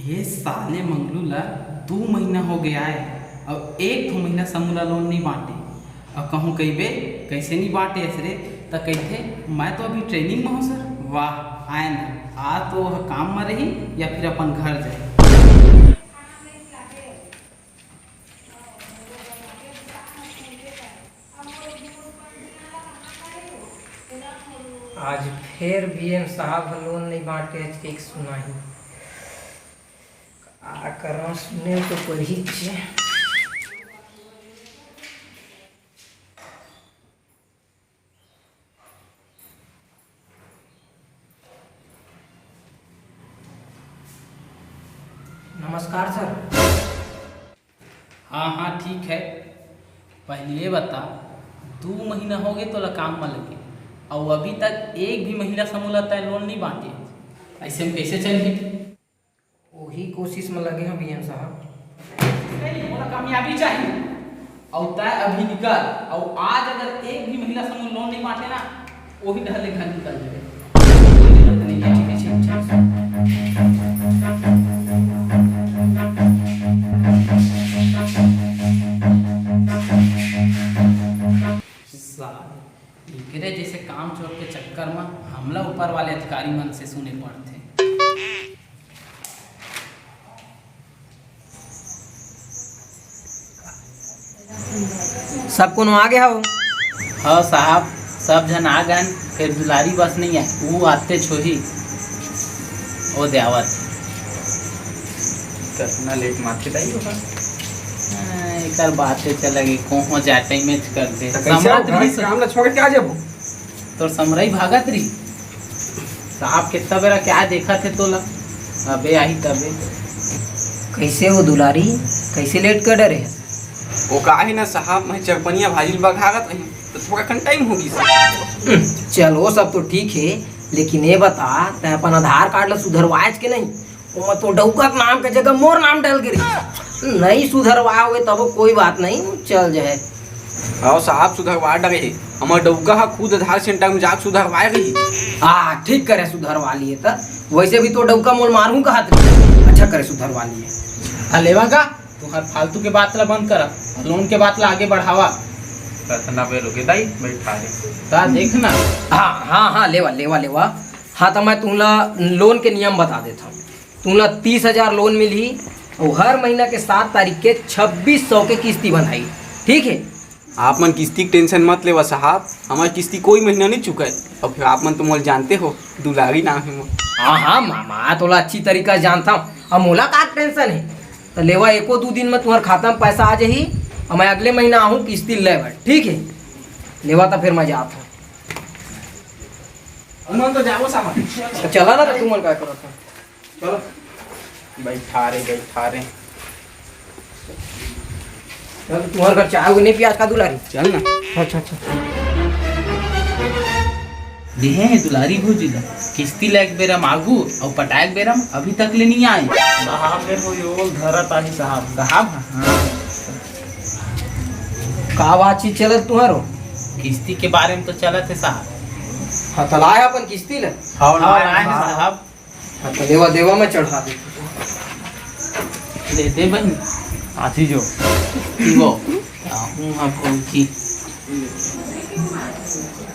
ये साले मंगलू ला 2 महीना हो गया है और एक महीना समूला लोन नहीं बांटे और कहूँ कही कैसे नहीं बांटे ऐसे तो कहते मैं तो अभी ट्रेनिंग में हूँ सर। वाह आए ना आ तो काम में रही या फिर अपन घर जाए। आज फिर बीएम साहब लोन नहीं बांटे एक सुनाही का कर सुने तो पड़ी छे। नमस्कार सर। हाँ ठीक है। पहले ये बता 2 महीना हो गए तो काम में लगे और अभी तक एक भी महिला समूह तय लोन नहीं बांटे, ऐसे में कैसे चलेगी? वही कोशिश में लगे हैं बीएम साहब। कामयाबी चाहिए और तय अभी निकल और आज अगर एक भी महिला समूह लोन नहीं बांटे ना वही ढले घर निकल जाए। इकरे जैसे काम चोर के चक्कर में हमला ऊपर वाले अधिकारी मन से सुने पड़ते। सब कोनो आ गया हो? हाँ साहब सब जन आ गए, फिर दुलारी बस नहीं है वो आते छोही वो देवत कितना लेट मार्के दाई होगा एकर बातें चलेगी को जाते में करते हमला छोड़ के आ जाबो तो समरई भागत रही साहब कितना बेरा क्या देखा थे तो ला अबे आई तबे कैसे हो दुलारी कैसे लेट कर डरे? वो काहे ना साहब मैं चरपनिया भाजी बघागत रही तो थोड़ा कन टाइम होगी सर। चल वो सब तो ठीक है लेकिन ये बता तै अपन आधार कार्ड ला सुधरवाए के नहीं? वो तो डौका के नाम के जगह मोर नाम डाल के रही नहीं सुधरवाए हुए तब कोई बात नहीं चल जाए। हाँ साहब सुधरवा डरे हमार डौका हा खुद आधार सेंटर में जाकर सुधरवाए रही। हाँ ठीक करे सुधरवा लिए तो वैसे भी तो डौका मोल मारू का हाथ अच्छा करे सुधरवा लिए। लेवा का तू हर फालतू के बात ला बंद कर लोन के बात ला आगे बढ़ावा कितना बेर हो गए दाई बैठा रे देखना। हाँ लेवा लेवा लेवा। हाँ तो मैं तुमला लोन के नियम बता देता हूँ। तुमला 30,000 लोन मिली और हर महीना के 7 तारीख के 2600 के किस्ती बनाई ठीक है? आप मन किस्ती की टेंशन मत लेवा साहब हमारी किस्ती कोई महीना नहीं चुका है और फिर आप मन तो मोल जानते हो दुलारी नाम है मोल। हाँ मामा तोला अच्छी तरीका जानता हूँ अब मोला का टेंशन है तो लेवा 1-2 दिन में तुम्हारे खाता में पैसा आ जाही और मैं अगले महीना आऊँ किस्ती ले ठीक है? लेवा तो फिर मैं जाता हूँ। तो जाओ साहब चला ना तो तुम क्या करो चलो बैठा रहे चल तुम्हारे घर चाय नहीं प्याज का दुलारी चल ना। अच्छा देहे है दुलारी भूजिला किस्ती लायक बेरा मांगू और पटायक बेरा अभी तक ले नहीं आए साहब मेरे को यो घर ताही साहब हाँ का बातचीत चलत तुम्हारो? किस्ती के बारे में तो चलत है साहब। हाँ तो लाया अपन किस्ती ले साहब हाँ तो देवा में चढ़ा दे ले दे बहन आती जो वो हूँ हाँ की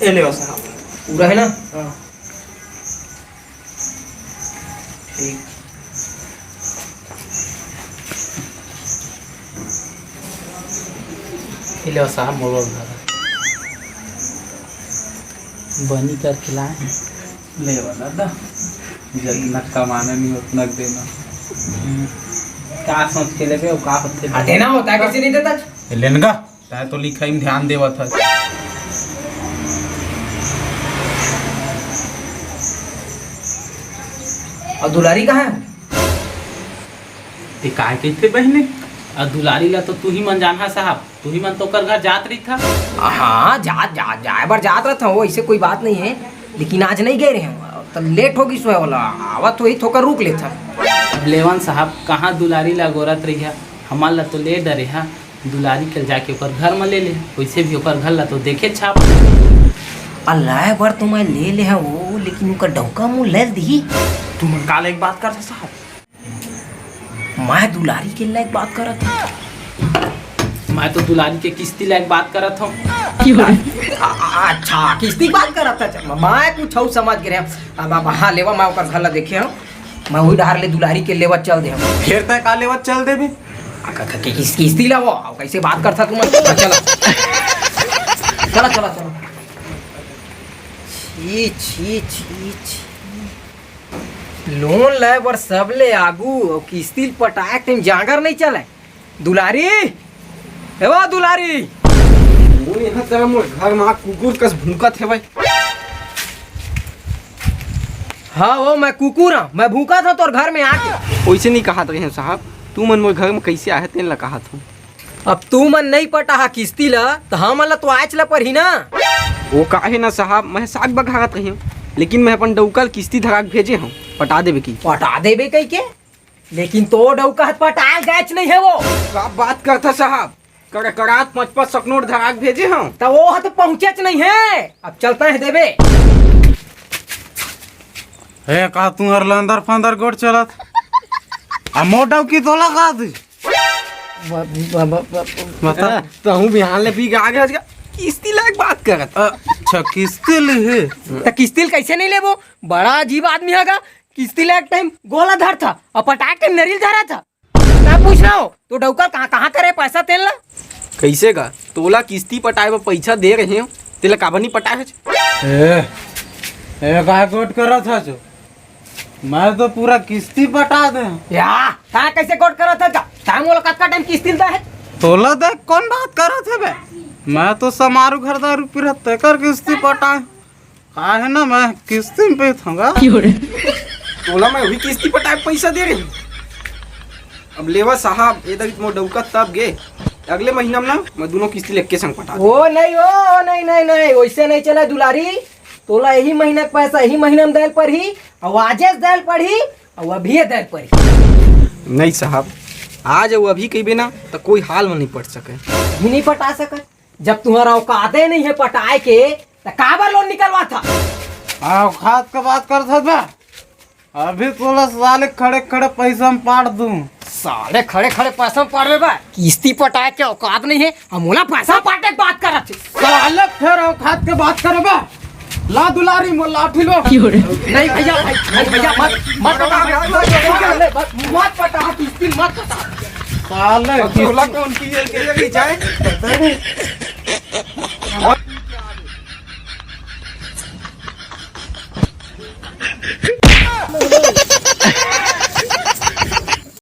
ए ले साहब पूरा है ना? ठीक ले साहब मोबाइल बनी कर खिलाए ले दादा जितना कमाना नहीं उतना देना क्या सोच के लेबे का होते देना होता है किसी नहीं देता लेनगा ताय तो लिखा में ध्यान देवा था। और दुलारी कहाँ है? ते काय कहते बहने और दुलारी ला तो तू ही मन जाना साहब तू ही मन तो कर घर जात रही था। हाँ जाए बार जात रहा था वो ऐसे कोई बात नहीं है लेकिन आज नहीं गए रहे तो लेट होगी सोया वाला आवत वही थोड़ा रुक लेता। लेवन साहब कहाँ दुलारी ला गोरत रही है हमार ला तो ले डरे हा दुलारी के जाके ऊपर घर में ले वैसे भी ऊपर घर ला तो देखे छाप अल्लाह बार तो मैं ले वो लेकिन उनका डौका मुँह ले दी। तुम काल एक बात कर साहब मैं दुलारी के लायक बात करत था। मैं तो दुलारी के किस्ती लायक बात करत हूँ। अच्छा किस्ती बात करत था। मैं कुछ और समझ गया। अब हाँ लेवा मैं ओकर घर ला देखे हूँ। मैं वही डार ले दुलारी के लेवा चल दे हम। फिर तय का लेवत चल देबे। किस्ती ला वो कैसे बात करता तुम। चला चला चला चला। छी छी छी छी। लोन ले बर सब ले आगू और किस्ती पटाए टाइम जागर नहीं चले। दुलारी हे वो दुलारी। वो यहाँ तेरा मोर घर में कुकुर कस भूकत है भाई। हाँ वो मैं कुकुर हूँ। मैं भूखा था तोर घर में आके। वैसे नहीं कहा रहे साहब, तू मन मोर घर में कैसे आए तेन ला कहा था। अब तू मन नहीं पटा किस्ती ला तो हम ला तो आज ला पर ही ना। वो काहे ना साहब, मैं साग बघारत रही हूँ, लेकिन मैं अपन डौकल किस्ती धरा के भेजे हूँ। पटा देबे की? पटा देबे कई के, लेकिन तो डौका पटाए गैच नहीं है वो। का बात करता साहब, करात 5-5 सकनोट धरा के भेजे हूँ। तो वो तो पहुँचे नहीं है। अब चलता है देबे। हे का तू हर अंदर फंदर गोट चलत आ मोटाव की तोला का दी बता। तो हूँ बिहान ले पी के आगे हज गया। किस्ती लायक बात करत। अच्छा किस्ती ली तो किस्ती कैसे नहीं लेबो? बड़ा अजीब आदमी हैगा। किस्ती ले एक टाइम गोला धर था और पटाक टाइम नरील धरा था। मैं पूछ रहा हूँ तो डौका कहाँ कहाँ करे पैसा तेल ला? कैसे का तोला किस्ती पटाए में पैसा दे रहे हो, तेला काबर नहीं पटाए है? ए का गोट करा था जो मैं तो पूरा किस्ती पटा दे। या कहाँ कैसे कोट करा था? टाइम वाला कत्का टाइम किस्ती दा है। तोला देख कौन बात करा थे बे? मैं तो समारू घरदारू पिरत कर किस्ती पटाए काहे ना मैं किस्ती पे थूंगा। तोला मैं वही किस्ती पटाए पैसा दे रही। अब लेवा साहब ये तक मोर डौका तब गे, अगले महीना में ना मैं दोनों किस्ती लेके संग पटा। वो नहीं हो नहीं नहीं नहीं वैसे नहीं चला दुलारी। तोला यही महीना का पैसा यही महीना में देल पर ही और आजे देल पर ही और अभी देल पर ही। नहीं साहब, आज वो अभी कही ना तो कोई हाल में नहीं पट सके। ही नहीं पटा सके। जब तुम्हारा औकाते नहीं है पटाए के तो काबर लोन निकलवा था? आओ खाद का बात कर था बे। अभी तोला साले खड़े खड़े पैसा में पाट दूं। साले खड़े खड़े पैसा में पाड़ बा। किस्ती पटाए के औकात नहीं है, हमोला पैसा पाटे की बात करत है। साले फिर आओ खाद के बात करे बे। ला दुलारी मोर लाठी लो। नहीं भैया भैया मत पटा किस्ती मत पटा। साले तोला कौन की जाए